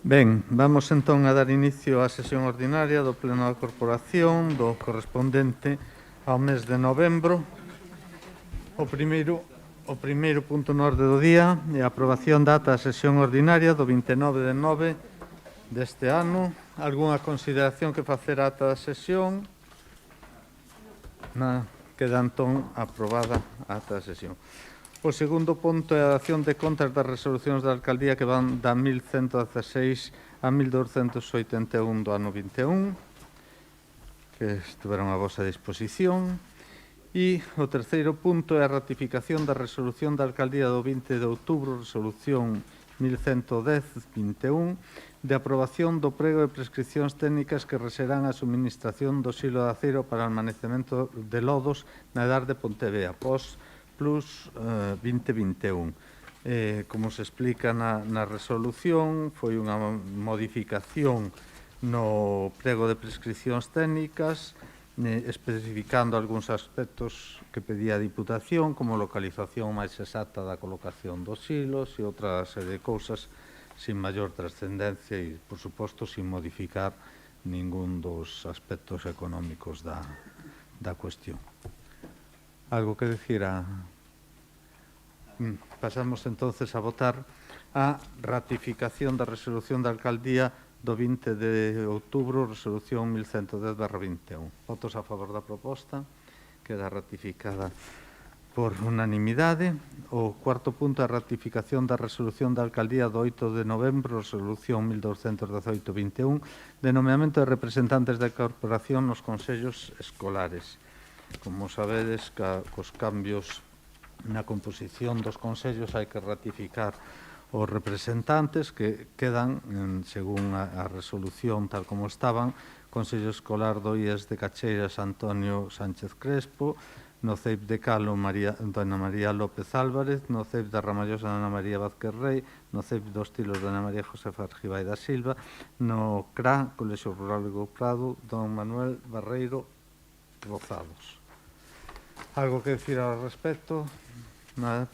Ben, vamos entón a dar inicio á sesión ordinaria do Pleno da Corporación do correspondente ao mes de novembro. O primeiro punto no orde do día é a aprobación da ata da sesión ordinaria do 29 de nove deste ano. Algúna consideración que facer a ata da sesión? Queda entón aprobada a ata da sesión. O segundo punto é a dación de contas das resolucións da Alcaldía que van da 1116 a 1281 do ano 21, que estiveron a vosa disposición. E o terceiro punto é a ratificación da resolución da Alcaldía do 20 de outubro, resolución 1110-21, de aprobación do prego de prescripcións técnicas que rexerán a suministración do silo de acero para o almacenamento de lodos na edar de Pontevea, Plus 2021. Como se explica na resolución, foi unha modificación no prego de prescripcións técnicas, especificando algúns aspectos que pedía a Diputación, como localización máis exacta da colocación dos silos e outra serie de cousas sin maior trascendencia e, por suposto, sin modificar ningún dos aspectos económicos da cuestión. Algo que decir? Pasamos entonces a votar a ratificación da resolución da Alcaldía do 20 de outubro, resolución 1110/21. Votos a favor da proposta. Queda ratificada por unanimidade. O cuarto punto é a ratificación da resolución da Alcaldía do 8 de novembro, resolución 1218/21, de nomeamento de representantes da corporación nos consellos escolares. Como sabedes, cos cambios na composición dos consellos hai que ratificar os representantes que quedan, según a resolución tal como estaban: Consello Escolar do IES de Cacheiras, Antonio Sánchez Crespo; no CEIP de Calo, Dona María López Álvarez; no CEIP da Ramallosa, Dona María Vázquez Rey; no CEIP dos Tilos, Dona María Josefa Argibay da Silva; no CRA, Colexio Rural de Prado, Don Manuel Barreiro Rozados. Algo que decir ao respecto? Nada,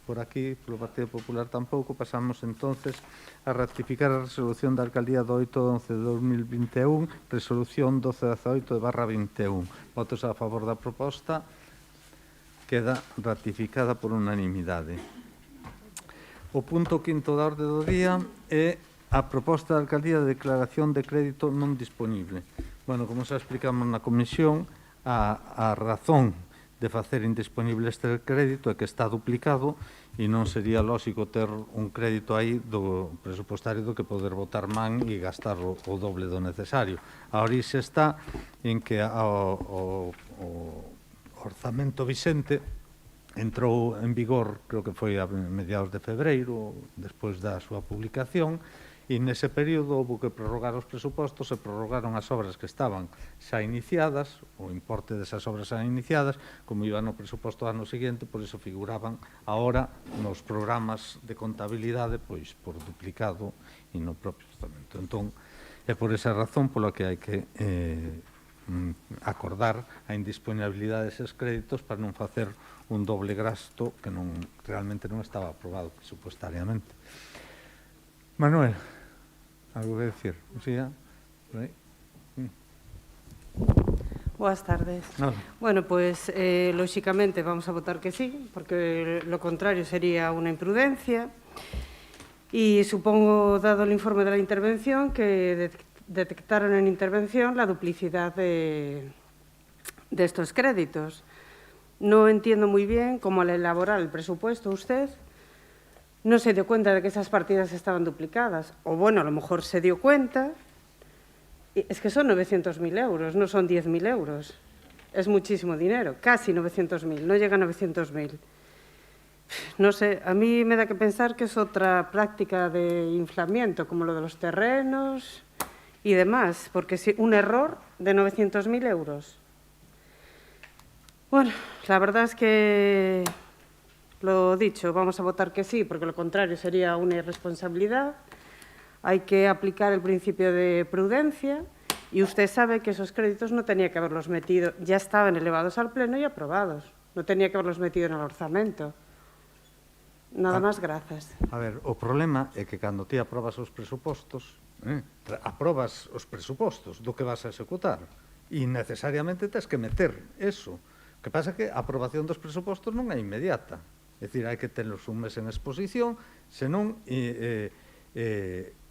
por aquí, polo Partido Popular tampouco. Pasamos entonces a ratificar a resolución da Alcaldía do 8 de 11 de 2021, resolución 1218/21. Votos a favor da proposta. Queda ratificada por unanimidade. O punto quinto da orde do día é a proposta da Alcaldía de declaración de crédito non disponible. Bueno, como xa explicamos na comisión, a razón de facer indisponible este crédito é que está duplicado e non sería lógico ter un crédito aí do presupostario do que poder botar man e gastar o doble do necesario. A orixe está en que o orzamento vixente entrou en vigor, creo que foi a mediados de febreiro, despois da súa publicación, e nese período houve que prorrogar os presupostos e prorrogaron as obras que estaban xa iniciadas, o importe desas obras xa iniciadas, como iban no presuposto do ano seguinte, por iso figuraban agora nos programas de contabilidade pois por duplicado e no propio orzamento. Entón, é por esa razón pola que hai que acordar a indisponibilidade deses créditos para non facer un doble gasto que realmente non estaba aprobado presupuestariamente. Manuel, algo que decir? Boas tardes. Bueno, pues lóxicamente vamos a votar que sí, porque lo contrario sería una imprudencia. Y supongo, dado el informe de la intervención, que detectaron en intervención la duplicidad de estos créditos. No entiendo muy bien cómo al elaborar el presupuesto usted no se dio cuenta de que esas partidas estaban duplicadas. O bueno, a lo mejor se dio cuenta. Es que son 900.000 euros, no son 10.000 euros. Es muchísimo dinero, casi 900.000, no llega a 900.000. No sé, a mí me da que pensar que es otra práctica de inflamiento, como lo de los terrenos y demás, porque si un error de 900.000 euros. Bueno, la verdad es que, lo dicho, vamos a votar que sí, porque lo contrario sería una irresponsabilidad. Hay que aplicar el principio de prudencia y usted sabe que esos créditos no tenía que haberlos metido, ya estaban elevados al Pleno y aprobados, no tenía que haberlos metido en el orzamento. Nada máis, grazas. A ver, o problema é que cando ti aprobas os presupostos, aprobas os presupostos do que vas a executar e necesariamente tens que meter eso. O que pasa é que a aprobación dos presupostos non é inmediata. É dicir, hai que terlos un mes en exposición, senón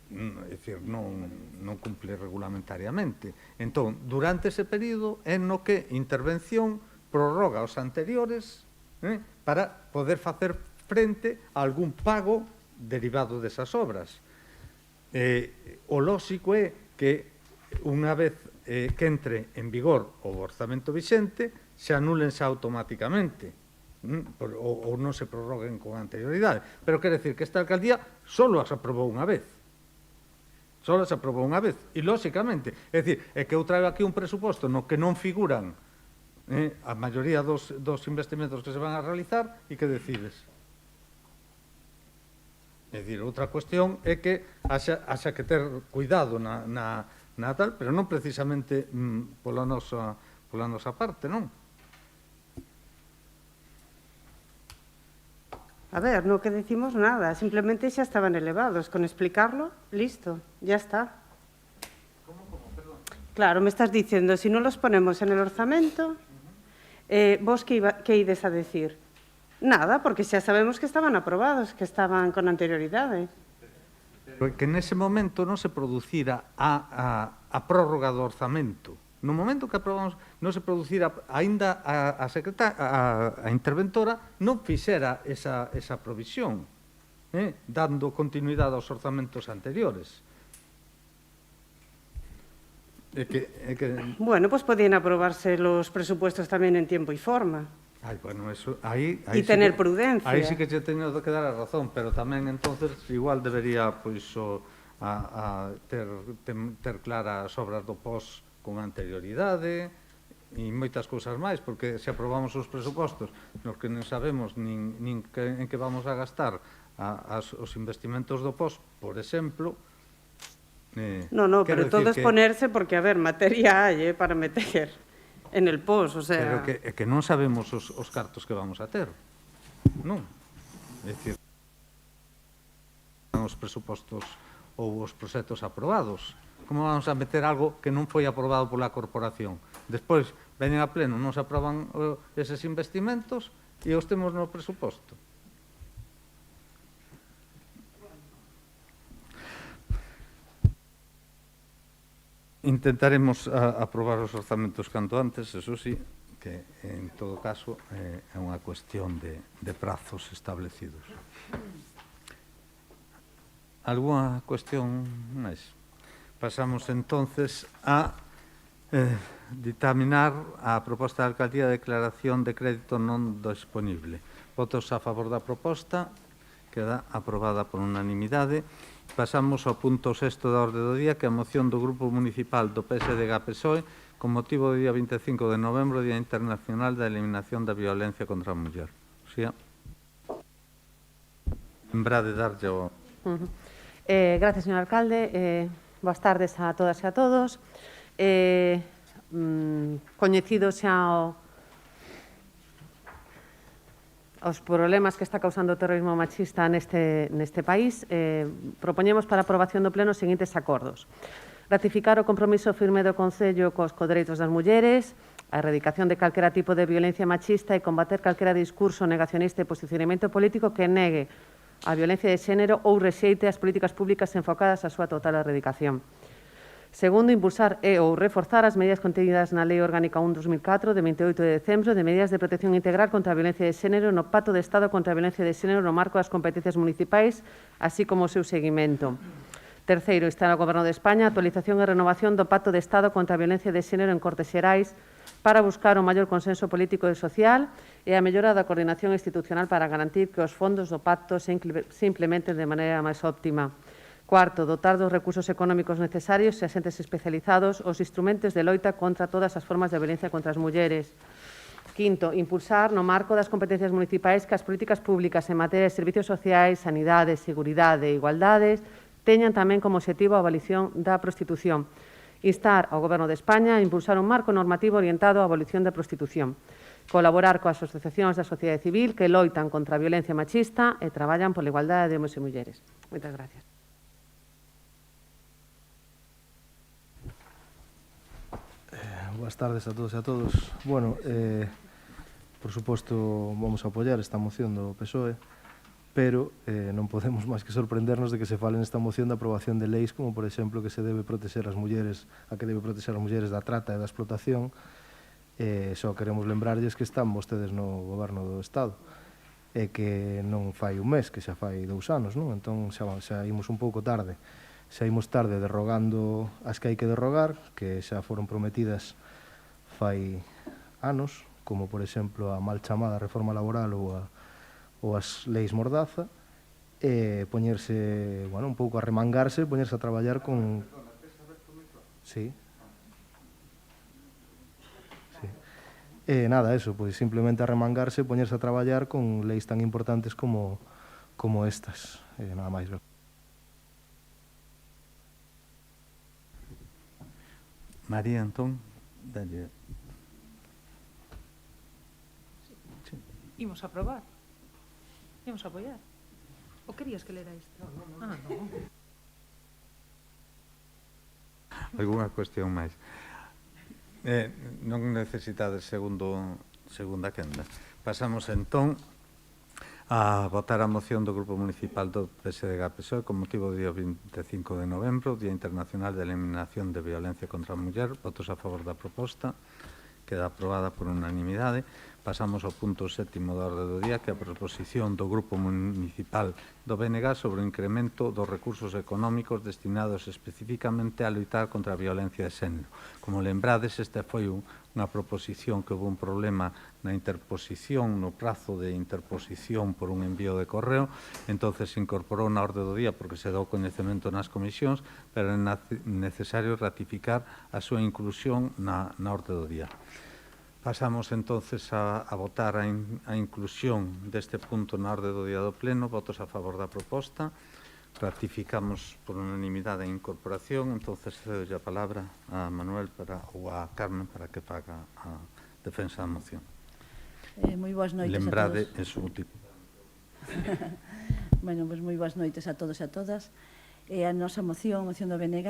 non cumple regulamentariamente. Entón, durante ese período é no que intervención prorroga os anteriores para poder facer frente a algún pago derivado desas obras. O lóxico é que unha vez que entre en vigor o orzamento vixente se anúlense automáticamente ou non se prorroguen con anterioridade. Pero quere decir que esta alcaldía só as aprobou unha vez. Só as aprobou unha vez. E, lóxicamente, é dicir, é que eu traio aquí un presuposto no que non figuran a maioría dos investimentos que se van a realizar e que decides. É dicir, outra cuestión é que haxa que ter cuidado na tal, pero non precisamente pola nosa parte, non? A ver, no que decimos nada, simplemente xa estaban elevados. Con explicarlo, listo, ya está. ¿Cómo? Perdón. Claro, me estás diciendo, si no los ponemos en el orzamento, vos que ides a decir? Nada, porque xa sabemos que estaban aprobados, que estaban con anterioridade. Pero que nese momento non se producira a prórroga do orzamento. No momento que aprobamos, non se producira, aínda a interventora non fixera esa provisión, dando continuidade aos orzamentos anteriores. Bueno, pues podían aprobarse los presupuestos tamén en tiempo e forma. Bueno, eso, aí e tener prudencia. Aí sí que che teño que dar a razón, pero tamén entonces igual debería ter claras as obras do POS con anterioridade e moitas cousas máis, porque se aprobamos os presupostos nos que non sabemos nin en que vamos a gastar os investimentos do POS, por exemplo. No, pero todo es ponerse porque, a ver, materia hai para meter en el POS, o sea... Pero que non sabemos os cartos que vamos a ter, non? É dicir, os presupostos ou os proxectos aprobados. Como vamos a meter algo que non foi aprobado pola corporación? Despois, veñen a pleno, non se aproban eses investimentos e os temos no presuposto. Intentaremos aprobar os orzamentos canto antes, eso sí, que en todo caso é unha cuestión de prazos establecidos. Alguna cuestión máis? Pasamos entonces a dictaminar a proposta da alcaldía de declaración de crédito non disponible. Votos a favor da proposta, queda aprobada por unanimidade. Pasamos ao punto 6 da orde do día, que é a moción do Grupo Municipal do PSDG-PSOE con motivo do día 25 de novembro, Día Internacional da Eliminación da Violencia contra a Muller. O sea, lembrade darlle o... Gracias, señor alcalde. Boas tardes a todas e a todos. Coñecido xa os problemas que está causando o terrorismo machista neste país, propoñemos para aprobación do Pleno os seguintes acordos. Ratificar o compromiso firme do Concello cos dereitos das mulleres, a erradicación de calquera tipo de violencia machista e combater calquera discurso negacionista e posicionamento político que negue a violencia de xénero ou rexeite as políticas públicas enfocadas á súa total erradicación. Segundo, impulsar ou reforzar as medidas contidas na Lei Orgánica 1/2004 de 28 de decembro de medidas de protección integral contra a violencia de xénero no Pacto de Estado contra a violencia de xénero no marco das competencias municipais, así como o seu seguimento. Terceiro, instar ao Goberno de España a actualización e renovación do Pacto de Estado contra a violencia de xénero en Cortes Xerais para buscar o maior consenso político e social e a mellora da coordinación institucional para garantir que os fondos do pacto se implementen de maneira máis óptima. Cuarto, dotar dos recursos económicos necesarios e axentes especializados os instrumentos de loita contra todas as formas de violencia contra as mulleres. Quinto, impulsar no marco das competencias municipais que as políticas públicas en materia de servicios sociais, sanidade, seguridade e igualdades teñan tamén como obxectivo a abolición da prostitución. Instar ao Goberno de España a impulsar un marco normativo orientado á abolición da prostitución. colaborar coas asociacións da sociedade civil que loitan contra a violencia machista e traballan pola igualdade de homens e mulleres. Moitas gracias. Boas tardes a todos e a todos. Bueno, por suposto, vamos a apoiar esta moción do PSOE, pero non podemos máis que sorprendernos de que se fale nesta moción da aprobación de leis como, por exemplo, que se debe proteger as mulleres, a que debe proteger as mulleres da trata e da explotación. Só queremos lembrarlles que están vostedes no goberno do Estado e que non fai un mes, que xa fai 2 anos, non? Entón xa imos un pouco tarde. Xa imos tarde derrogando as que hai que derrogar, que xa foron prometidas fai anos, como, por exemplo, a mal chamada reforma laboral ou as leis Mordaza, e poñerse, bueno, un pouco a remangarse, poñerse a traballar con... Sí. Nada, eso, pois simplemente a remangarse, poñerse a traballar con leis tan importantes como estas. Nada máis. María, entón, dalle. Imos a aprobar. Imos a apoiar. Ou querías que lera isto? Non. Algúna cuestión máis? Non necesitades segunda quenda. Pasamos entón a votar a moción do Grupo Municipal do PSDG-PSOE con motivo do día 25 de novembro, Día Internacional de Eliminación de Violencia contra a Muller. Votos a favor da proposta. Queda aprobada por unanimidade. Pasamos ao punto 7º da orde do día, que é a proposición do Grupo Municipal do BNG sobre o incremento dos recursos económicos destinados especificamente a loitar contra a violencia de xénero. Como lembrades, esta foi unha proposición que houve un problema na interposición, no prazo de interposición por un envío de correo, entonces se incorporou na orde do día porque se dou coñecemento nas comisións, pero é necesario ratificar a súa inclusión na orde do día. Pasamos entonces a votar a inclusión deste punto na orde do día do pleno. Votos a favor da proposta. Ratificamos por unanimidade a incorporación. Entonces cedo a palabra a Manuel ou a Carmen para que faga a defensa da moción. Moi boas noites Lembrade a todos. en su tipo. Bueno, pues moi boas noites a todos e a todas. A nosa moción do BNG,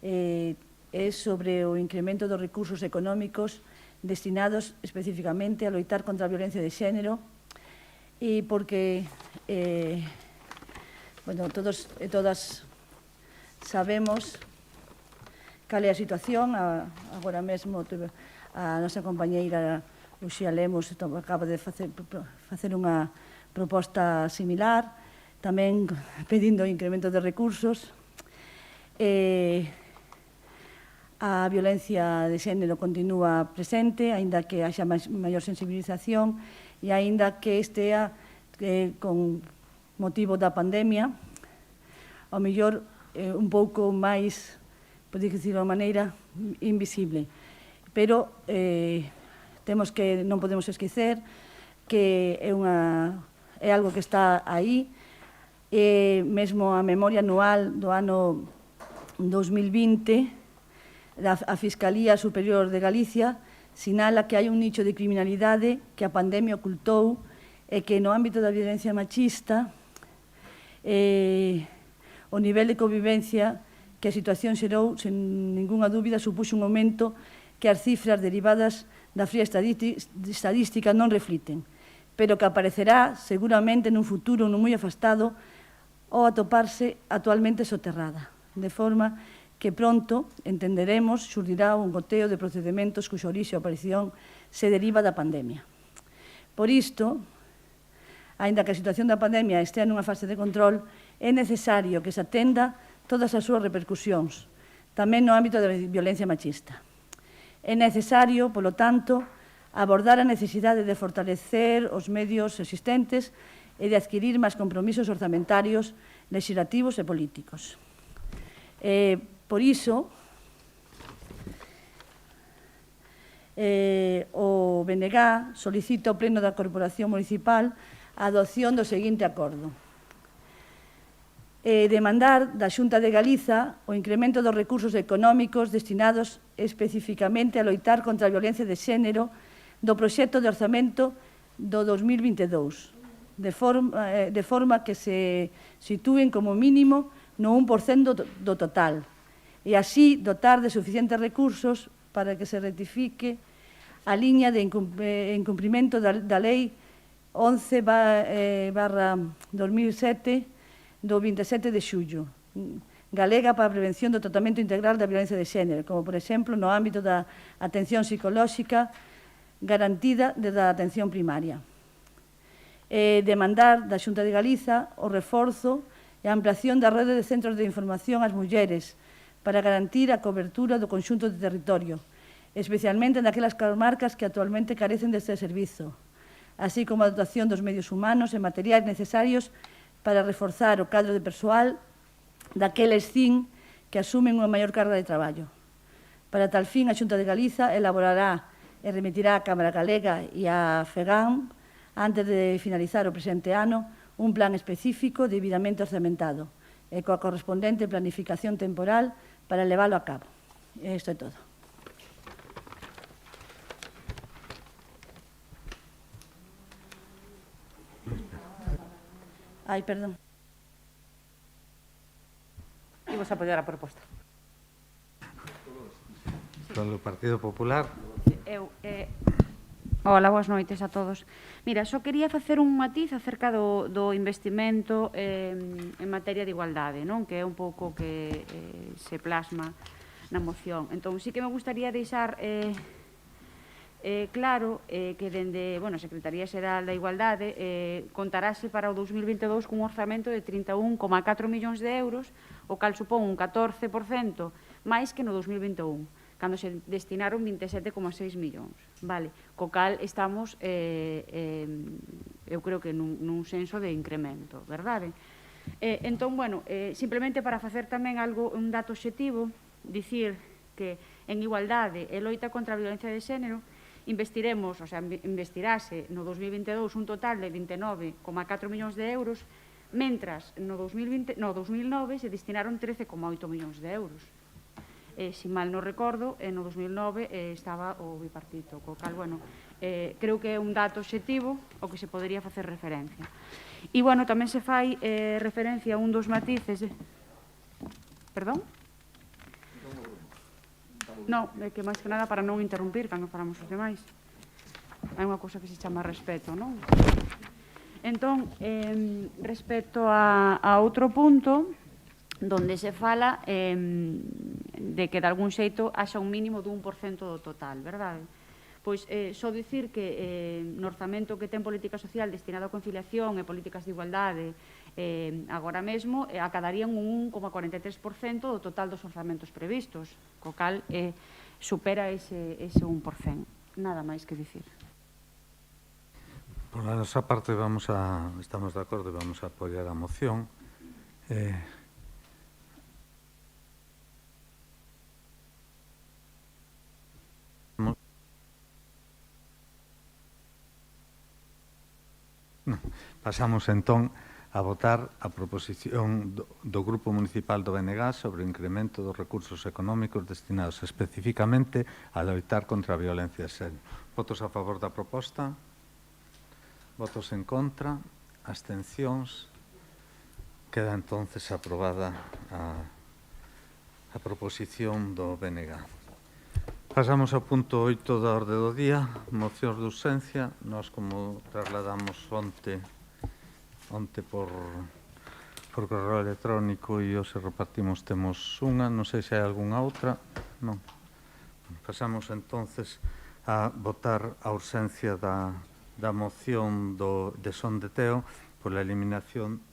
é sobre o incremento dos recursos económicos destinados especificamente a loitar contra a violencia de xénero e porque bueno, todos e todas sabemos cal é a situación. Agora mesmo a nosa compañeira Uxía Lemos acaba de facer unha proposta similar, tamén pedindo incremento de recursos. A violencia de xénero continúa presente, aínda que haxa maior sensibilización e aínda que estea con motivo da pandemia, ao mellor un pouco máis, por dicirlo de maneira, invisible. Pero non podemos esquecer que é algo que está aí, mesmo a memoria anual do ano 2020, a Fiscalía Superior de Galicia sinala que hai un nicho de criminalidade que a pandemia ocultou e que no ámbito da violencia machista o nivel de convivencia que a situación xerou, sen ninguna dúbida, supuxo un aumento que as cifras derivadas da fría estadística non refliten, pero que aparecerá seguramente nun futuro non moi afastado ou atoparse actualmente soterrada, de forma que pronto, entenderemos, xurdirá un goteo de procedementos cuxa orixe ou aparición se deriva da pandemia. Por isto, aínda que a situación da pandemia estea nunha fase de control, é necesario que se atenda todas as súas repercusións, tamén no ámbito da violencia machista. É necesario, polo tanto, abordar a necesidade de fortalecer os medios existentes e de adquirir máis compromisos orzamentarios, legislativos e políticos. Por iso, o BNG solicita ao Pleno da Corporación Municipal a adopción do seguinte acordo. Demandar da Xunta de Galiza o incremento dos recursos económicos destinados especificamente a loitar contra a violencia de xénero do proxecto de orzamento do 2022, de forma que se sitúen como mínimo no 1% do total, e así dotar de suficientes recursos para que se rectifique a liña de incumprimento da Lei 11/2007 do 27 de xullo, galega para a prevención do tratamento integral da violencia de xénero, como, por exemplo, no ámbito da atención psicolóxica garantida desde a atención primaria. Demandar da Xunta de Galiza o reforzo e a ampliación da rede de centros de información ás mulleres para garantir a cobertura do conxunto de territorio, especialmente naquelas comarcas que actualmente carecen deste servizo, así como a dotación dos medios humanos e materiais necesarios para reforzar o cadro de persoal daqueles CIN que asumen unha maior carga de traballo. Para tal fin, a Xunta de Galiza elaborará e remitirá á Cámara Galega e á FEGAM, antes de finalizar o presente ano, un plan específico debidamente orzamentado e coa correspondente planificación temporal para leválo a cabo. Isto é todo. Ai, perdón. Imos apoiar a proposta. Polo Partido Popular. Hola, boas noites a todos. Mira, só quería facer un matiz acerca do investimento en materia de igualdade, non? Que é un pouco que se plasma na moción. Entón, sí que me gustaría deixar claro que dende a Secretaría Xeral da Igualdade contarase para o 2022 cun orzamento de 31,4 millóns de euros, o cal supón un 14% máis que no 2021, cando se destinaron 27,6 millóns. Vale? Co cal estamos, eu creo que nun senso de incremento, verdade? Entón, simplemente para facer tamén un dato obxectivo, dicir que en igualdade e loita contra a violencia de xénero investirase no 2022 un total de 29,4 millóns de euros, mentras no 2009 se destinaron 13,8 millóns de euros. Si mal non recordo, no 2009 estaba o bipartito, co cal, creo que é un dato obxectivo ao que se podería facer referencia. E, tamén se fai referencia a un dos matices... Perdón? Non, é que máis que nada para non interrumpir cando falamos os demais. Hai unha cousa que se chama respeto, non? Entón, respecto a outro punto, donde se fala de que de algún xeito haxa un mínimo do 1% do total, verdade? Pois só dicir que no orzamento que ten política social destinado a conciliación e políticas de igualdade agora mesmo acadarían un 1,43% do total dos orzamentos previstos, co cal supera ese 1%. Nada máis que dicir. Por a nosa parte estamos de acordo e vamos a apoiar a moción. Pasamos entón a votar a proposición do Grupo Municipal do BNG sobre o incremento dos recursos económicos destinados especificamente a loitar contra a violencia de xénero. Votos a favor da proposta? Votos en contra? Abstencións? Queda entonces aprobada a proposición do BNG. Pasamos ao punto 8 da orde do día, mocións de urxencia. Nós, como trasladamos onte por correo electrónico e hoxe repartimos, temos unha, non sei se hai algunha outra. Non. Pasamos entonces a votar a urxencia da moción de Son de Teo pola eliminación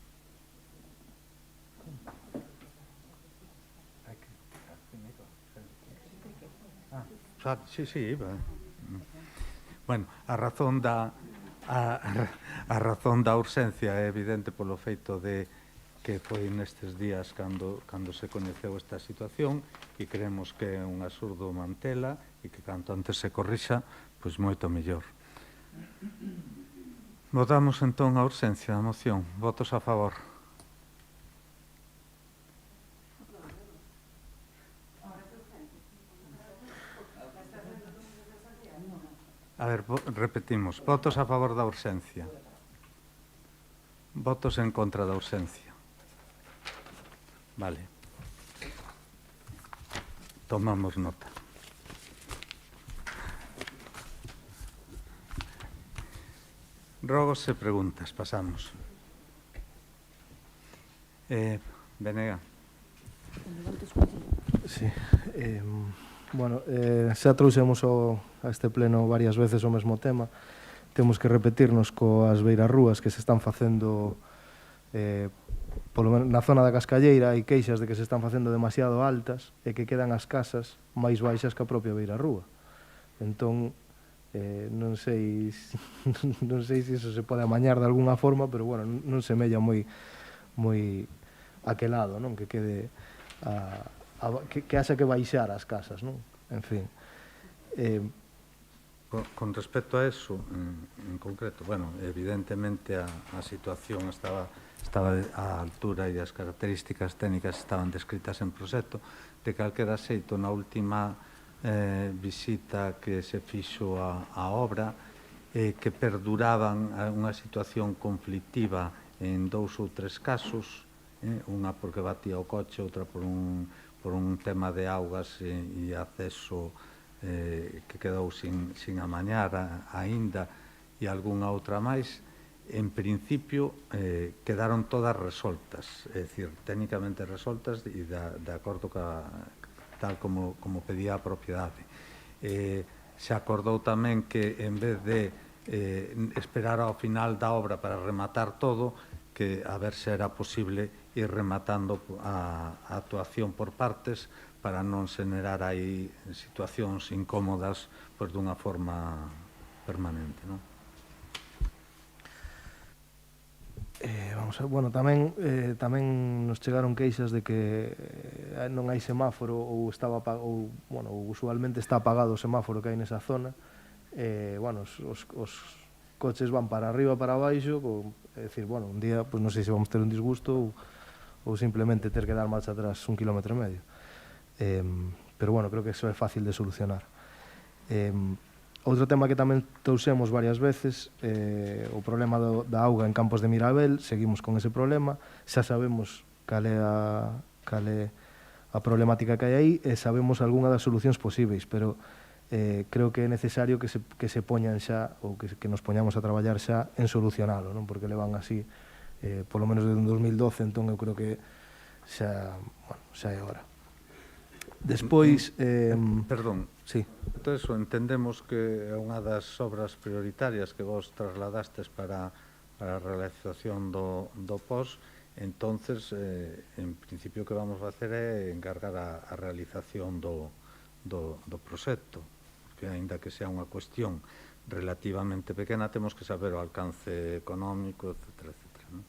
Sí. Bueno, a razón da urxencia é evidente polo feito de que foi nestes días cando se coñeceu esta situación e creemos que é un absurdo mantela e que canto antes se corrixa, pois moito mellor. Votamos entón a urxencia da moción. Votos a favor. A ver, repetimos. Votos a favor da urxencia. Votos en contra da urxencia. Vale. Tomamos nota. Rogos e preguntas. Pasamos. Venega. Sí. Bueno, xa trouxemos a este pleno varias veces o mesmo tema. Temos que repetirnos coas beirarrúas que se están facendo polo menos na zona da Cascalleira. Hai queixas de que se están facendo demasiado altas e que quedan as casas máis baixas que a propia beirarrúa. Entón, non sei se iso se pode amañar de alguna forma, pero bueno, non se mella moi aquelado, non? Que quede que haxa que baixar as casas, non? En fin. Con respecto a eso, en concreto, bueno, evidentemente a situación estaba á altura e as características técnicas estaban descritas en proxecto. De calquera xeito, na última visita que se fixo á obra, que perduraban unha situación conflictiva en 2 ou 3 casos, unha porque batía o coche, outra por un tema de augas e acceso que quedou sin amañar aínda e algunha outra máis. En principio quedaron todas resoltas, é dicir, técnicamente resoltas e de acordo tal como pedía a propiedade. Se acordou tamén que en vez de esperar ao final da obra para rematar todo, que a ver se era posible ir rematando a actuación por partes para non xenerar aí situacións incómodas pois dunha forma permanente, non? Vamos a ver, bueno, tamén nos chegaron queixas de que non hai semáforo ou usualmente está apagado o semáforo que hai nesa zona. Bueno, os coches van para arriba, para baixo, é dicir, bueno, un día, non sei se vamos ter un disgusto ou simplemente ter que dar marcha atrás 1,5 km. Pero bueno, creo que eso é fácil de solucionar. Outro tema que tamén trouxemos varias veces, o problema da auga en Campos de Mirabel. Seguimos con ese problema, xa sabemos cal é a problemática que hai aí e sabemos algunha das solucións posíveis, pero creo que é necesario que se poñan xa, ou que nos poñamos a traballar xa en solucionalo, non? Porque levan así polo menos desde 2012, entón eu creo que xa é hora. Despois... Perdón. Sí. Entón, eso, entendemos que é unha das obras prioritarias que vos trasladastes para a realización do POS. Entonces, en principio, o que vamos a facer é encargar a realización do proxecto, porque aínda que sea unha cuestión relativamente pequena, temos que saber o alcance económico, etcétera, etcétera, non?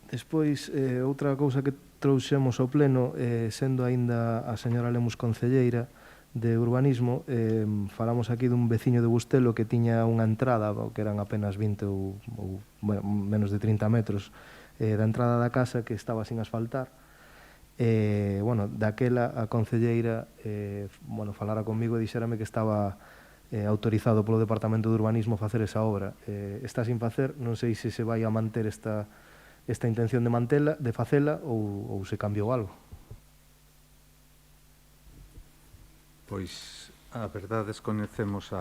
Despois, outra cousa que trouxemos ao pleno, sendo aínda a señora Lemus concelleira de urbanismo, falamos aquí dun veciño de Bustelo que tiña unha entrada, que eran apenas 20 ou menos de 30 metros da entrada da casa, que estaba sin asfaltar. Bueno, daquela a concelleira falara comigo e dixérame que estaba autorizado polo Departamento de Urbanismo facer esa obra. Está sin facer, non sei se se vai a manter esta intención de facela ou se cambiou algo. Pois, a verdade, desconhecemos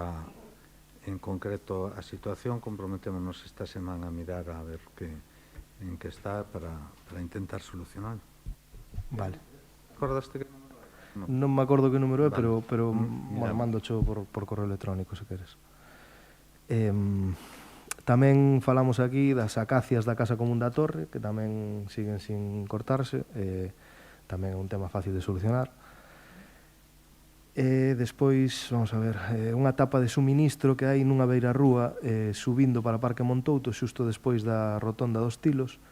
en concreto a situación. Comprometémonos esta semana a mirar a ver en que está para intentar solucionar. Vale. Acordaste que... Non me acordo que número é, Vale. pero mando cho por correo electrónico, se queres. Tamén falamos aquí das acacias da Casa Común da Torre, que tamén siguen sin cortarse, tamén é un tema fácil de solucionar. Despois, vamos a ver, unha tapa de suministro que hai nunha beirarrúa subindo para Parque Montouto, xusto despois da rotonda dos Tilos,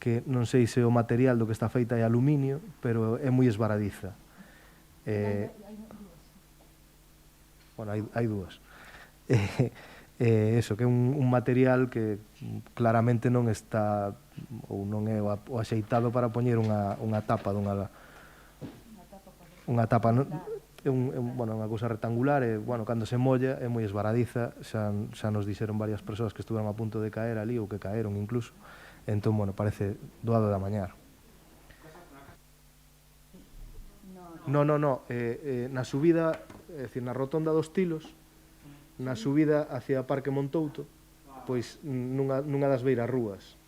que non sei se o material do que está feita é aluminio, pero é moi esvaradiza. Bueno, hai dúas. Eso, que é un material que claramente non está ou non é o axeitado para poñer unha tapa dunha tapa unha cousa rectangular e, bueno, cando se molla é moi esvaradiza, xa nos dixeron varias persoas que estuveron a punto de caer ali ou que caeron incluso, entón, bueno, parece doado de amañar. No, na subida, é dicir, na rotonda dos Tilos, na subida hacia Parque Montouto, pois nunha das beiras rúas.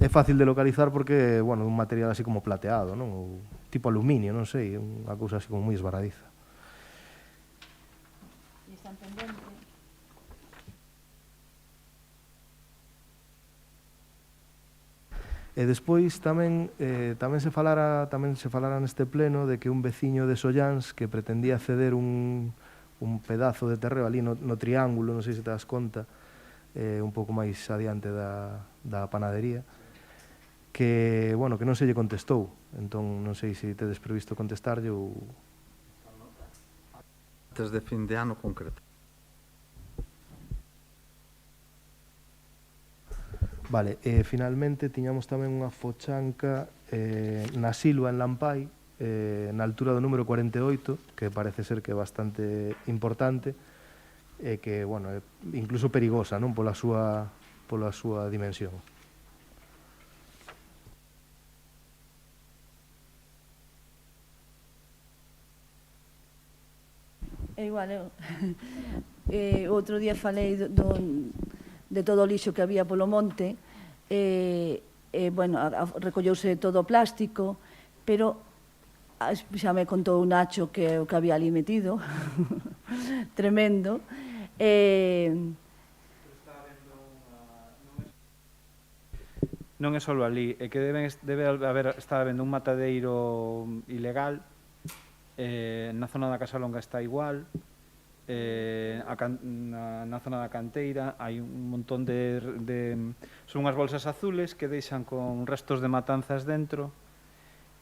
É fácil de localizar porque, bueno, un material así como plateado, non? Ou tipo aluminio, non sei, unha cousa así como moi esvaradiza. E están pendentes. E despois tamén se falara neste pleno de que un veciño de Solláns que pretendía ceder un pedazo de terreo ali no triángulo, non sei se te das conta, un pouco máis adiante da panadería, que, bueno, que non se lle contestou. Entón, non sei se tedes previsto contestarlle ou... Antes de fin de ano concreto. Vale, finalmente tiñamos tamén unha fochanca na Silva, en Lampai, na altura do número 48, que parece ser que é bastante importante, e que, bueno, é incluso perigosa, non, pola súa dimensión. É igual, outro día falei de todo o lixo que había polo monte, bueno, recolleuse todo o plástico, pero xa me contou Nacho que o que había ali metido, tremendo. Non é só ali, é que debe haber, está habendo un matadeiro ilegal, na zona da Casalonga está igual, na zona da canteira hai un montón son unhas bolsas azules que deixan con restos de matanzas dentro,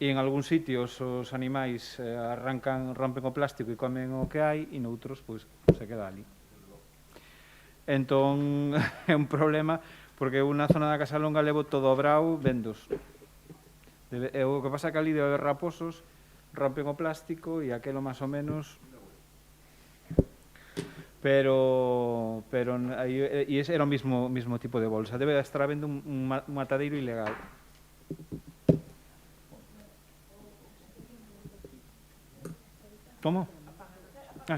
e en algúns sitios os animais rompen o plástico e comen o que hai, e noutros, pois, se queda ali. Entón, é un problema, porque eu na zona da Casalonga levo todo o brau vendos. O que pasa é que ali debe haber raposos, rompen o plástico e aquelo máis ou menos, pero era o mismo tipo de bolsa. Debe estar habendo un matadeiro ilegal. Como?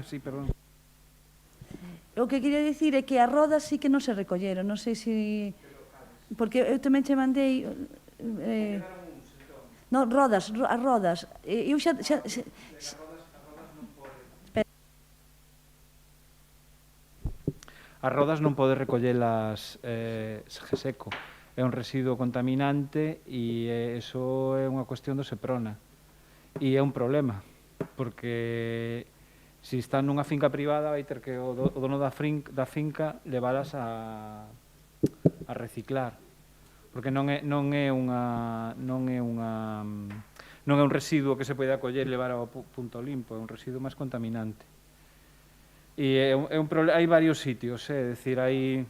Sí, perdón. O que quería dicir é que as rodas sí que non se recolleron, non sei se... Porque eu tamén che mandei... Non, as rodas. Eu xa... As rodas non pode recollelas Geseco. É un residuo contaminante e iso é unha cuestión do Seprona. E é un problema, porque se está nunha finca privada vai ter que o dono da finca levalas a reciclar, porque non é un residuo que se pode acoller e levar ao punto limpo, é un residuo máis contaminante. E hai varios sitios, é dicir, hai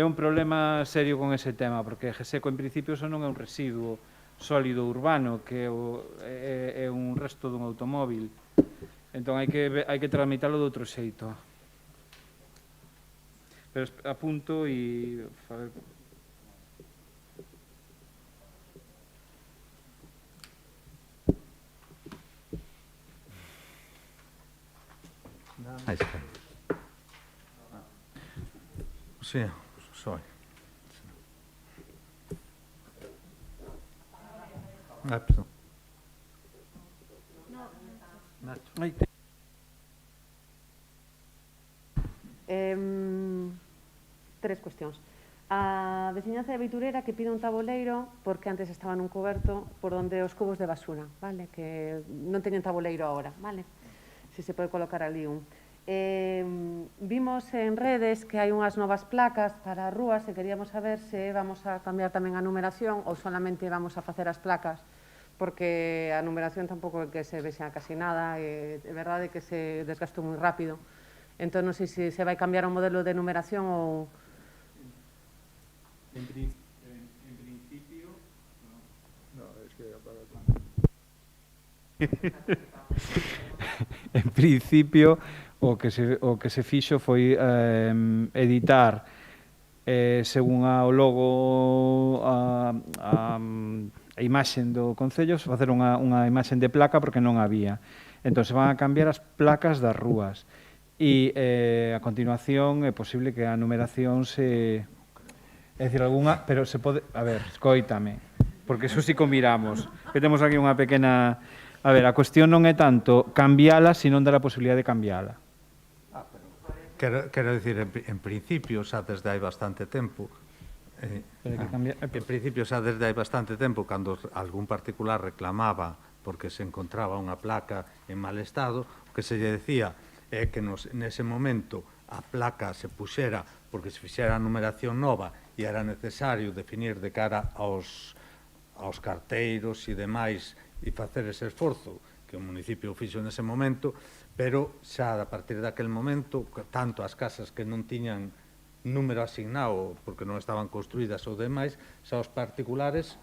un problema serio con ese tema, porque Geseco en principio eso non é un residuo sólido urbano, que é un resto dun automóvil. Entón hai que tramitalo de outro xeito. Pero apunto e... Ahí está. Sí, soy. Perdón. Tres cuestións. A veciñanza de Beiturera que pide un taboleiro porque antes estaba nun coberto por onde os cubos de basura, vale? Que non teñen taboleiro agora, vale? Se se pode colocar ali un. Vimos en redes que hai unhas novas placas para as rúas e queríamos saber se vamos a cambiar tamén a numeración ou solamente vamos a facer as placas, porque a numeración tampouco é que se vexa casi nada, é verdade que se desgastou moi rápido. Entón, non sei se vai cambiar o modelo de numeración ou... En principio, En principio, o que se fixo foi editar según o logo a imaxen do Concello, facer unha imaxen de placa porque non había. Entón, se van a cambiar as placas das rúas e a continuación é posible que a numeración se... É dicir, algunha... Pero se pode... A ver, escoítame, porque eso sí que miramos, que temos aquí unha pequena... A ver, a cuestión non é tanto cambiala, sino dar a posibilidade de cambiala. Quero dicir, en principio, xa desde hai bastante tempo, cando algún particular reclamaba porque se encontraba unha placa en mal estado, o que se lle decía é que nese momento a placa se puxera porque se fixera a numeración nova e era necesario definir de cara aos carteiros e demais e facer ese esforzo que o municipio fixo nese momento, pero xa a partir daquel momento, tanto as casas que non tiñan número asignado porque non estaban construídas ou demais, xa os particulares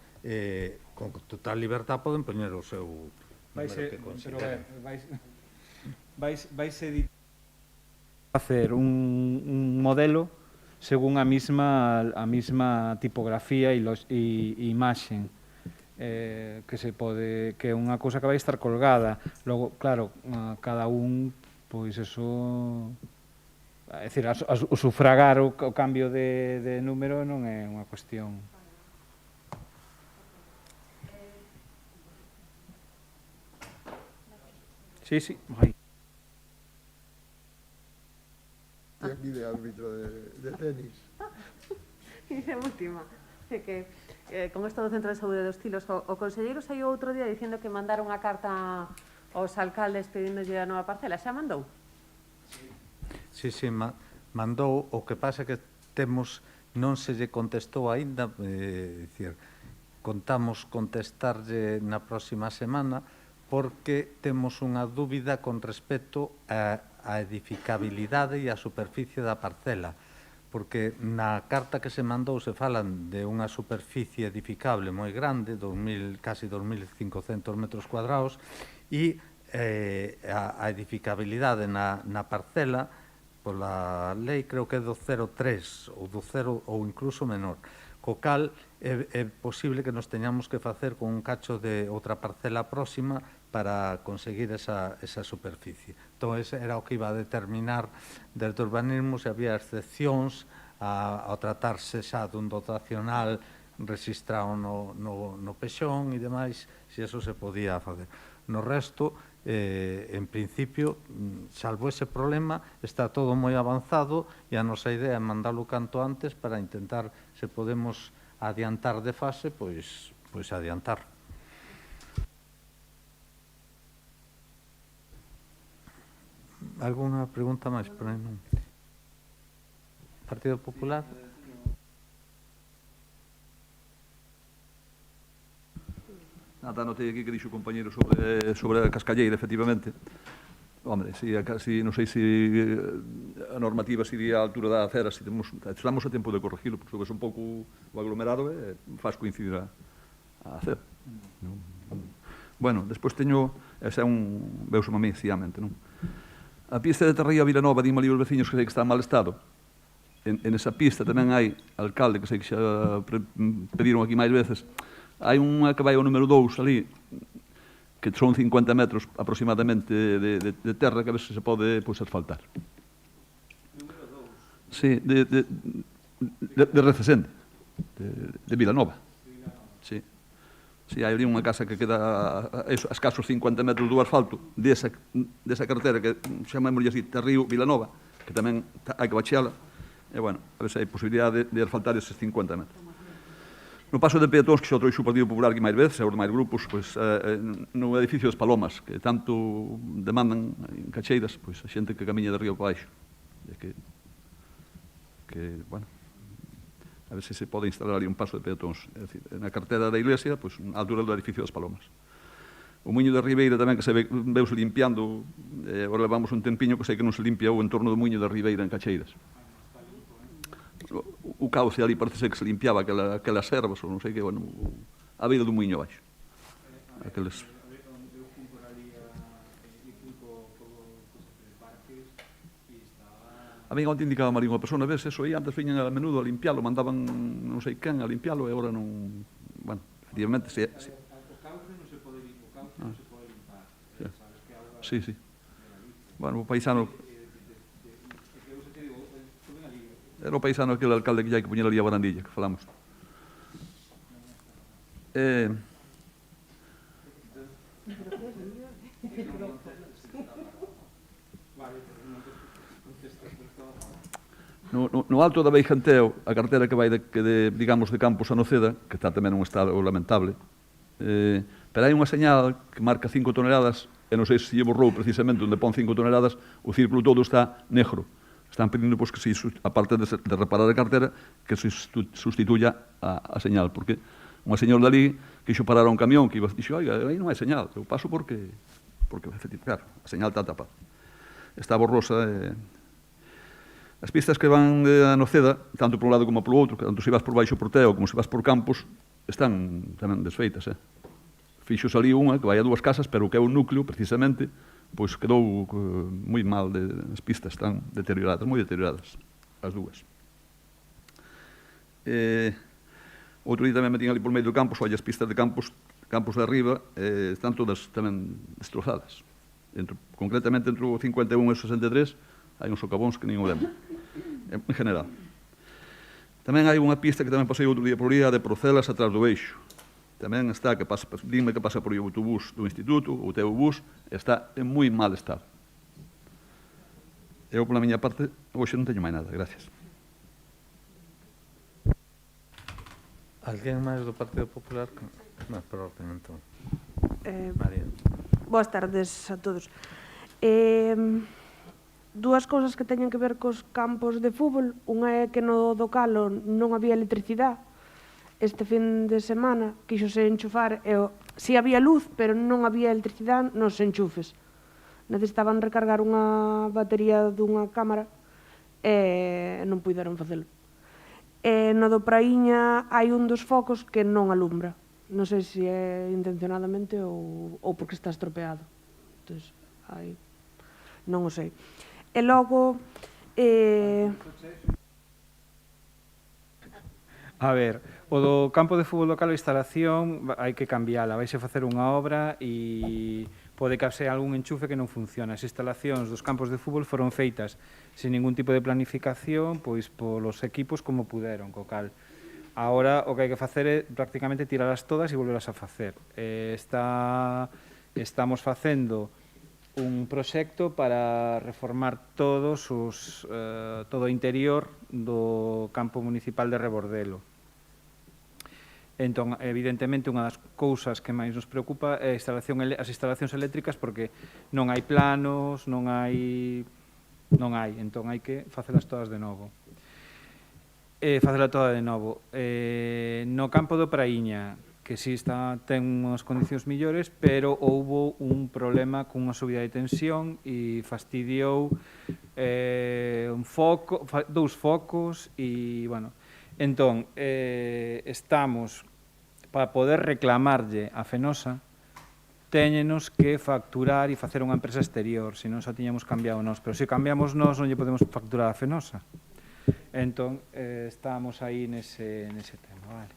con total libertad poden poñer o seu número que consideren. Vais editar facer un modelo según a mesma tipografía e imaxen, que se pode, que é unha cousa que vai estar colgada. Logo, claro, cada un, pois eso, é dicir, o sufragar o cambio de número non é unha cuestión. Sí, sí, vai. Aquí de árbitro de tenis. E a última, que con isto do Centro de Saúde dos Tilos, o conselleiro saiu outro día dicindo que mandaron unha carta aos alcaldes pedíndolle a nova parcela. Xa mandou? Sí, mandou. O que pasa que non se lle contestou aínda, dicir, contamos contestarlle na próxima semana porque temos unha dúbida con respecto á edificabilidade e á superficie da parcela, porque na carta que se mandou se falan de unha superficie edificable moi grande, casi 2.500 metros cuadrados, e a edificabilidade na parcela, pola lei, creo que é do 0,3 ou do 0 ou incluso menor, co cal é posible que nos teñamos que facer con un cacho de outra parcela próxima para conseguir esa superficie. Entón, ese era o que iba a determinar desde urbanismo se había excepcións ao tratarse xa dun dotacional registrado no pexón e demais, se eso se podía facer. No resto, en principio, salvo ese problema, está todo moi avanzado e a nosa idea é mandalo canto antes para intentar, se podemos adiantar de fase, pois adiantar. Alguna pregunta máis? Partido Popular? Nada, notei aquí que dixo o compañeiro sobre a cascalleira, efectivamente. Hombre, non sei se a normativa se iría á altura da acera, estamos a tempo de corregilo, porque subes un pouco o aglomerado e faz coincidir a acera. Bueno, despois teño, ese é veusome a mí, ciamente, non? A pista de Terreía a Vilanova, dime ali os veciños que sei que está en mal estado. En esa pista tamén hai alcalde, que sei que xa pediron aquí máis veces. Hai unha que vai ao número 2 ali, que son 50 metros aproximadamente de terra, que a ver se pode asfaltar. Número 2? Sí, de Recesende, de Vilanova. Sí. Sí, hai ali unha casa que queda a escasos 50 metros do asfalto desa carretera que chamámoslle así Terrío Vilanova, que tamén hai que bacheala, e, bueno, a ver se hai posibilidade de asfaltar eses 50 metros. No paso de peatóns, que xa o trouxe o Partido Popular aquí máis veces, e os demais grupos, no edificio das Palomas, que tanto demandan en Cacheiras, a xente que camiña de río para baixo. Que, bueno, a ver se pode instalar ali un paso de peatóns. É dicir, na cartera da iglesia, a altura do edificio das Palomas. O Muiño de Ribeira tamén, que se veuse limpiando, agora levamos un tempiño que sei que non se limpia o entorno do Muiño de Ribeira en Cacheiras. O cauce ali parece ser que se limpiaba aquelas ervas, ou non sei que, bueno, a beira do Muiño abaixo. Aqueles... A mí onte indicaba ali unha persona, ves, eso aí, antes viñan a menudo a limpialo, mandaban non sei quen a limpialo e agora non... Bueno, efectivamente, se... O cauce non se pode limpar, o cauce non se pode limpar. Sabes que agua... Sí, sí. Bueno, o paisano... Era o paisano aquele alcalde que hai que poñer ali a barandilla, que falamos. No alto da Beijanteo, a carretera que vai digamos, de Campos a Noceda, que está tamén nun estado lamentable, pero hai unha señal que marca 5 toneladas, e non sei se lle borrou precisamente onde pon 5 toneladas, o círculo todo está negro. Están pedindo pois, que, aparte de reparar a carretera, que se sustituya a señal, porque unha señor dali quixo parar a un camión que dixo, oiga, aí non hai señal, eu paso porque claro, a señal está tapada. Está borrosa. As pistas que van a Noceda, tanto por un lado como por outro, tanto se vas por Baixo Porteo como se vas por Campos, están tamén desfeitas. Fixos ali unha que vai a 2 casas, pero o que é o núcleo, precisamente, pois quedou moi mal, as pistas están deterioradas, moi deterioradas, as dúas. Outro día tamén me tiña ali por medio do Campos, olha, as pistas de Campos de arriba, están todas tamén destrozadas. Concretamente, entre o 51 e o 63, hai uns socavóns que nin o lembro, en general. Tamén hai unha pista que tamén pasei outro día por ali, a de Procelas atrás do Eixo. Tamén está, dime que pasa por o autobús do Instituto, o teu bus, está en moi mal estado. Eu, pola miña parte, hoxe non teño máis nada, gracias. Alguén máis do Partido Popular? Non, por orden, entón. María. Boas tardes a todos. Dúas cousas que teñen que ver cos campos de fútbol. Unha é que no do Calo non había electricidade. Este fin de semana quixose enchufar, si había luz, pero non había electricidade nos enchufes. Necesitaban recargar unha batería dunha cámara e non puideron facelo. No do Praíña hai un dos focos que non alumbra. Non sei se é intencionadamente ou porque está estropeado. Entón, non o sei. E logo... A ver, o do campo de fútbol local, a instalación, hai que cambiala. Vaise facer unha obra e pode que haxe algún enchufe que non funciona. As instalacións dos campos de fútbol foron feitas sin ningún tipo de planificación, pois polos equipos como puderon, co cal. Agora o que hai que facer é prácticamente tiralas todas e volveras a facer. Estamos facendo un proxecto para reformar todo o interior do campo municipal de Rebordelo. Entón, evidentemente, unha das cousas que máis nos preocupa é as instalacións eléctricas, porque non hai planos, non hai, entón hai que facelas todas de novo. No campo do Praíña, que si ten unhas condicións millores, pero houbo un problema cunha subida de tensión e fastidiou dous focos e, bueno, entón, estamos, para poder reclamarlle a Fenosa, téñenos que facturar e facer unha empresa exterior, se non só tiñamos cambiado nós, pero se cambiamos nós non lle podemos facturar a Fenosa. Entón, estamos aí nese tema, vale.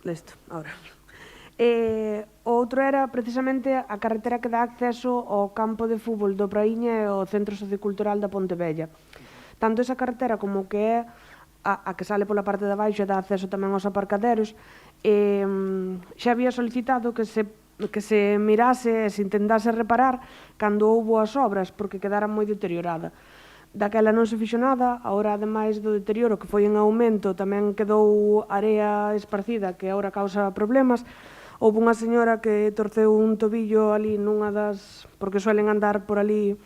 Listo, ahora. O outro era precisamente a carretera que dá acceso ao campo de fútbol do Praíña e ao Centro Sociocultural da Pontevella. Tanto esa carretera como que é a que sale pola parte de baixo e dá acceso tamén aos aparcaderos, xa había solicitado que se mirase e se intentase reparar cando houbo as obras, porque quedara moi deteriorada. Daquela non se fixo nada, agora, ademais do deterioro que foi en aumento, tamén quedou area esparcida que agora causa problemas. Houve unha señora que torceu un tobillo ali nunha das... porque suelen andar por ali,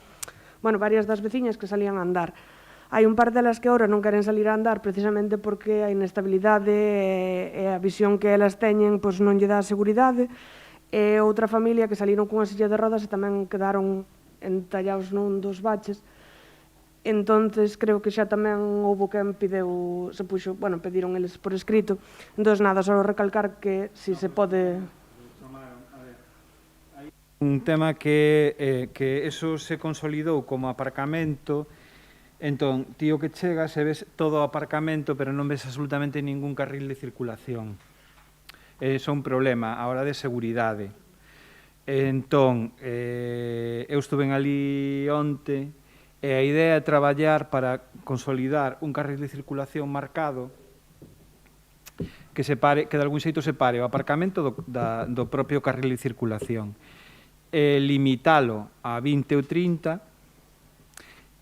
bueno, varias das veciñas que salían a andar. Hai un par delas que agora non queren salir a andar precisamente porque a inestabilidade e a visión que elas teñen pois non lle dá seguridade. E outra familia que saliron cunha silla de rodas e tamén quedaron entallados nun dos baches. Entonces, creo que xa tamén houbo quen pediron eles por escrito. Entón, nada, só recalcar que si se pode... Un tema que eso se consolidou como aparcamento. Entón, tío que chegas e ves todo o aparcamento, pero non ves absolutamente ningún carril de circulación. Eso é un problema a hora de seguridade. Entón, eu estuve ali onte e a idea é traballar para consolidar un carril de circulación marcado que de algún xeito separe o aparcamento do propio carril de circulación. Limitalo a 20 ou 30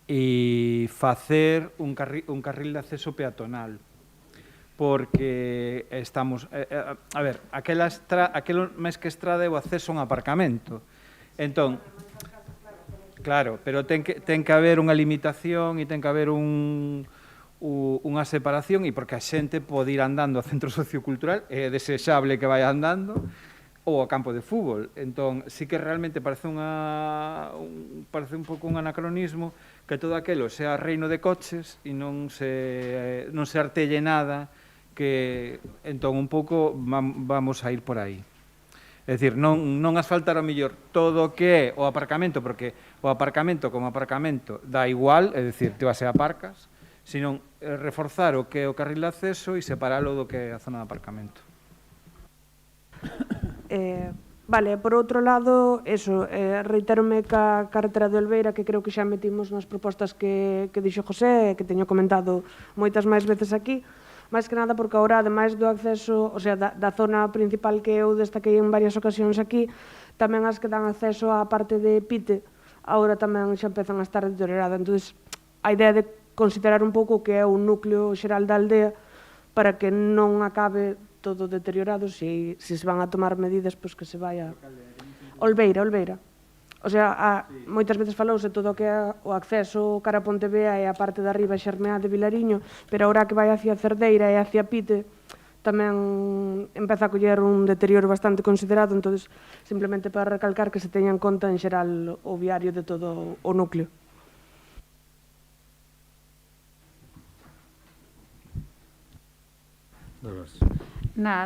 e facer un carril de acceso peatonal, porque estamos... a ver, aquelo máis que estrada é o acceso a un aparcamento. Entón, claro, pero ten que haber unha limitación e ten que haber unha separación, e porque a xente pode ir andando ao centro sociocultural, é desexable que vaya andando, ou ao campo de fútbol. Entón, sí que realmente parece un pouco un anacronismo que todo aquelo sea reino de coches e non se artelle nada, que entón un pouco vamos a ir por aí. É dicir, non asfaltar ao mellor todo o que é o aparcamento, porque o aparcamento como aparcamento dá igual, é dicir, te vas e aparcas, senón reforzar o que é o carril de acceso e separalo do que é a zona de aparcamento. Vale, por outro lado, reiterome ca carretera de Olveira, que creo que xa metimos nas propostas que dixo José, que teño comentado moitas máis veces aquí, máis que nada porque agora, ademais do acceso, o sea, da zona principal que eu destaquei en varias ocasións aquí, tamén as que dan acceso á parte de Pite, agora tamén xa empezan a estar deterioradas. Entón, a idea de considerar un pouco que é o núcleo xeral da aldea para que non acabe todo deteriorado, se se van a tomar medidas, pois que se vaya... Olveira. O sea, moitas veces falouse todo o que é o acceso cara a Pontevea e a parte de arriba Xermeá de Vilariño, pero agora que vai hacia Cerdeira e hacia Pite, tamén empeza a coller un deterioro bastante considerado, entón, simplemente para recalcar que se teña en conta en xeral o viario de todo o núcleo.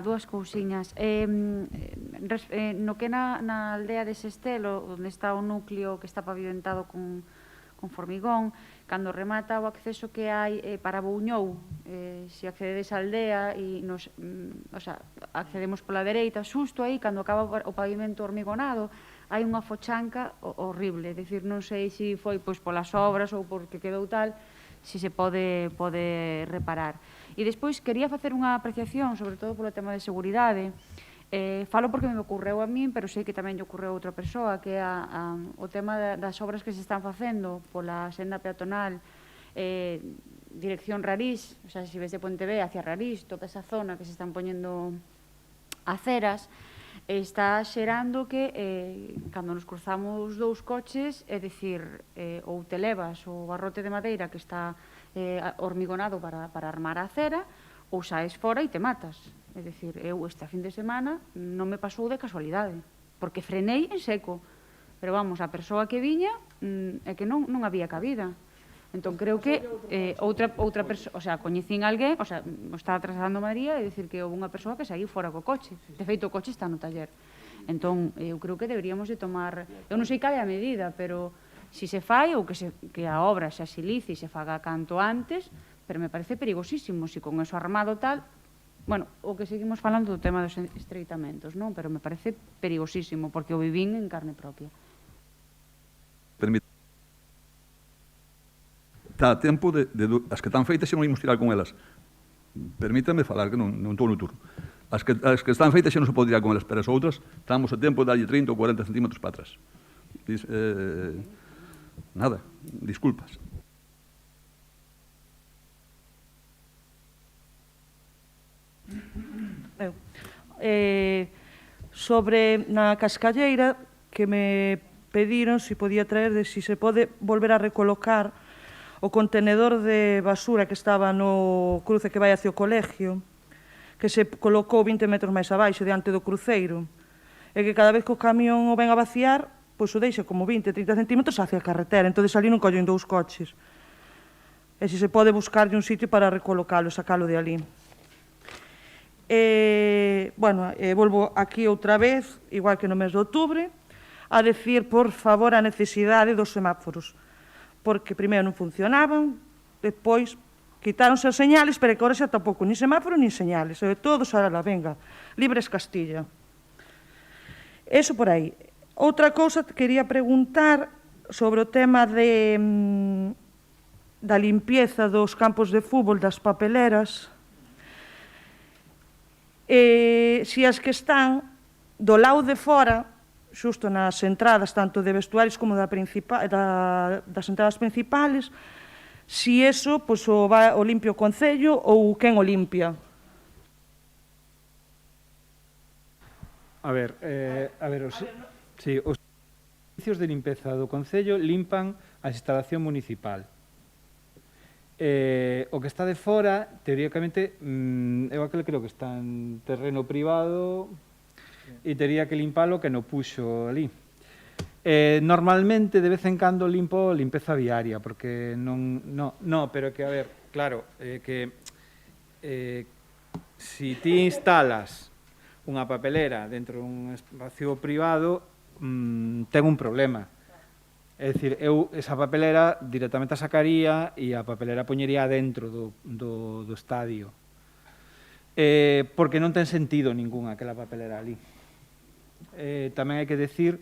Dúas cousiñas. No que na aldea de Sestelo, onde está o núcleo que está pavimentado con formigón, cando remata o acceso que hai para Bouñou, se accededes á aldea e accedemos pola dereita, xusto aí, cando acaba o pavimento hormigonado, hai unha fochanca horrible, é dicir, non sei se foi polas obras ou porque quedou tal, se se pode reparar. E despois quería facer unha apreciación, sobre todo polo tema de seguridade. Falo porque me ocorreu a min, pero sei que tamén lle ocorreu a outra persoa, que é o tema das obras que se están facendo pola senda peatonal, dirección Rarís, o sea, se ves de Pontevea hacia Rarís, toda esa zona que se están poñendo aceras, está xerando que cando nos cruzamos dous coches, é dicir, ou te levas o barrote de madeira que está hormigonado para armar a acera, ou saes fora e te matas. É dicir, eu esta fin de semana non me pasou de casualidade, porque frenei en seco, pero vamos, a persoa que viña é que non había cabida. Entón, creo que outra persoa, o sea, coñecín alguén, o sea, o estaba trasladando María, e dicir que houve unha persoa que saíu fora co coche. De feito, o coche está no taller. Entón, eu creo que deberíamos de tomar, eu non sei cal é a medida, pero si se fai ou que a obra se axilice e se faga canto antes, pero me parece perigosísimo, se con eso armado tal, bueno, o que seguimos falando do tema dos estreitamentos, non? Pero me parece perigosísimo, porque o vivín en carne propia. Está a tempo as que están feitas xa non imos tirar con elas. Permítame falar, que non estou no turno. As que están feitas xa non se pode tirar con elas, pero as outras estamos a tempo de darlle 30 ou 40 centímetros para atrás. Nada, disculpas. Sobre na Cascalleira, que me pediron se podía traer de se pode volver a recolocar o contenedor de basura que estaba no cruce que vai hacia o colegio, que se colocou 20 metros máis abaixo, diante do cruceiro, e que cada vez que o camión o ven a vaciar, pois o deixa como 20-30 centímetros hacia a carretera, entón ali non collen dous coches. E se pode buscarlle un sitio para recolocalo, sacalo de ali. Volvo aquí outra vez, igual que no mes de outubro, a decir, por favor, a necesidade dos semáforos, porque primeiro non funcionaban, depois quitáronse as señales, pero que agora xa tampouco ni semáforo ni señales, todos a la venga, libres Castilla. Eso por aí. Outra cousa, quería preguntar sobre o tema da limpieza dos campos de fútbol, das papeleras, se as que están do lado de fora, xusto nas entradas, tanto de vestuarios como das entradas principales, si eso o limpia o Concello ou quen o limpia? Os servicios de limpeza do Concello limpan a instalación municipal. O que está de fora, teóricamente, eu aquel creo que está en terreno privado e tería que limpalo que no puxo ali. Normalmente, de vez en cando, limpo limpeza viaria, porque pero que, a ver, claro, si ti instalas unha papelera dentro dun espacio privado, ten un problema. É dicir, eu esa papelera directamente a sacaría e a papelera poñería dentro do estadio. Porque non ten sentido ningún aquela papelera ali. Tamén hai que decir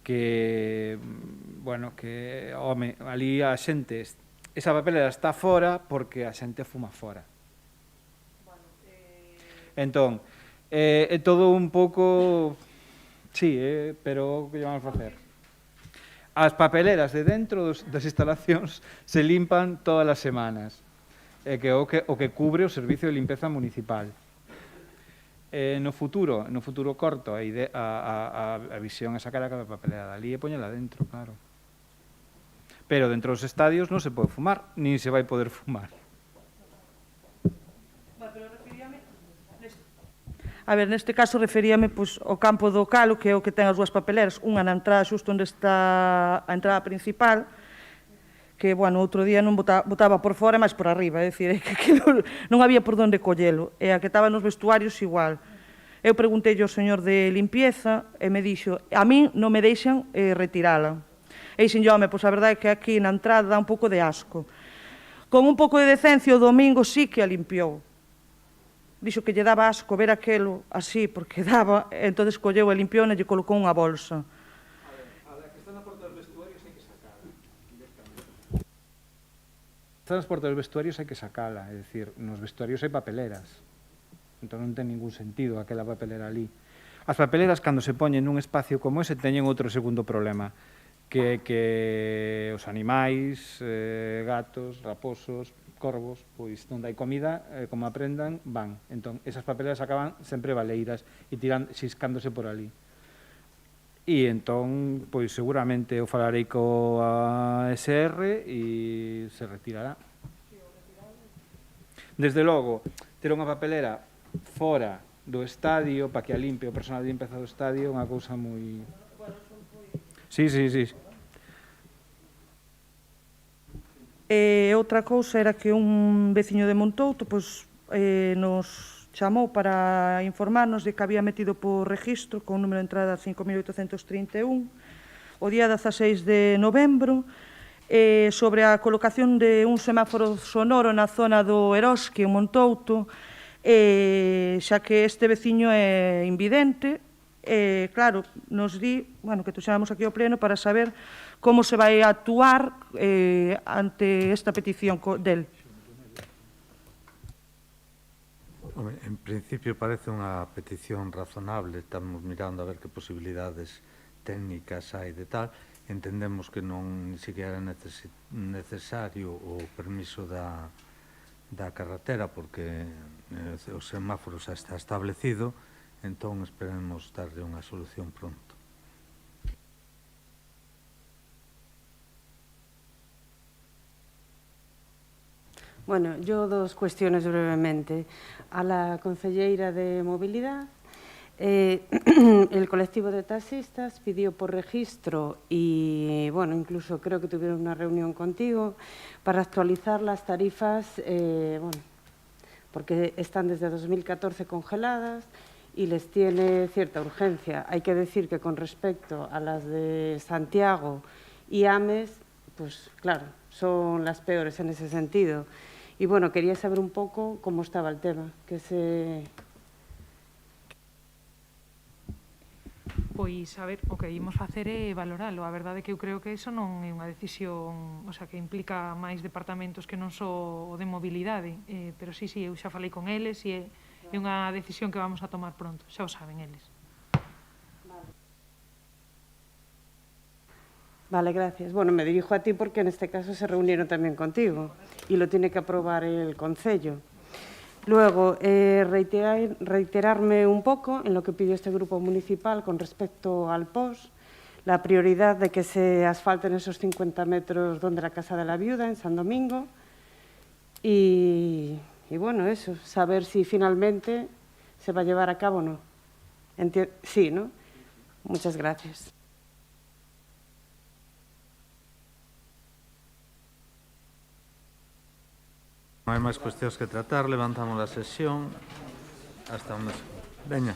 que, ali a xente, esa papelera está fora porque a xente fuma fora. Entón, é todo un pouco... Sí, pero que vamos a facer? As papeleras de dentro das instalacións se limpan todas as semanas, que o que cubre o Servicio de Limpeza Municipal. No futuro corto, a visión é sacar a papelera dali e poñela dentro, claro. Pero dentro dos estadios non se pode fumar, nin se vai poder fumar. A ver, neste caso referíame ao campo do Calo, que é o que ten as dúas papeleras, unha na entrada xusto onde está a entrada principal, que, outro día non botaba por fora, mas por arriba, é dicir, que non había por onde collelo, e a que estaba nos vestuarios igual. Eu preguntei ao señor de limpieza e me dixo, a min non me deixan retirala. E dixen, a verdade é que aquí na entrada dá un pouco de asco. Con un pouco de decencia o domingo sí que a limpiou. Dixo que lle daba asco ver aquelo así, porque daba, entón colleu e limpiou e lle colocou unha bolsa. A que está na porta dos vestuarios hai que sacala. Está nas portas dos vestuarios hai que sacala, é dicir, nos vestuarios hai papeleras. Entón non ten ningún sentido aquela papelera ali. As papeleras, cando se poñen nun espacio como ese, teñen outro segundo problema, que os animais, gatos, raposos, corvos, pois non dai comida, como aprendan, van. Entón, esas papeleras acaban sempre baleiras e xiscándose por ali. E entón, pois seguramente eu falarei coa SR e se retirará. Desde logo, ter unha papelera fora do estadio para que a limpe o personal de limpeza do estadio é unha cousa moi... Sí. E outra cousa era que un veciño de Montouto nos chamou para informarnos de que había metido por registro con o número de entrada 5.831 o día 16 de novembro sobre a colocación de un semáforo sonoro na zona do Erosque, en Montouto, xa que este veciño é invidente. Claro, nos di que tuxéramos aquí ao pleno para saber como se vai actuar ante esta petición del. En principio parece unha petición razonable, estamos mirando a ver que posibilidades técnicas hai de tal. Entendemos que non ni siquiera é necesario o permiso da carretera porque o semáforo xa está establecido, entón esperemos darlle unha solución pronto. Bueno, yo dos cuestiones brevemente. A la concelleira de Movilidad, el colectivo de taxistas pidió por registro y, incluso creo que tuvieron una reunión contigo para actualizar las tarifas, porque están desde 2014 congeladas y les tiene cierta urgencia. Hay que decir que con respecto a las de Santiago y Ames, pues claro, son las peores en ese sentido. Y bueno, quería saber un pouco como estaba el tema, que se... Pois, a ver, o que imos facer é valoralo. A verdade é que eu creo que iso non é unha decisión, o sea, que implica máis departamentos que non só o de mobilidade, pero sí, eu xa falei con eles e é unha decisión que vamos a tomar pronto, xa o saben eles. Vale, gracias. Bueno, me dirijo a ti porque en este caso se reunieron también contigo y lo tiene que aprobar el Concello. Luego, reiterarme un poco en lo que pidió este grupo municipal con respecto al POS, la prioridad de que se asfalten esos 50 metros donde la Casa de la Viuda, en San Domingo, y bueno, eso, saber si finalmente se va a llevar a cabo o no. Sí, ¿no? Muchas gracias. Non hai máis cuestións que tratar, levantamos a sesión hasta onde... Veña.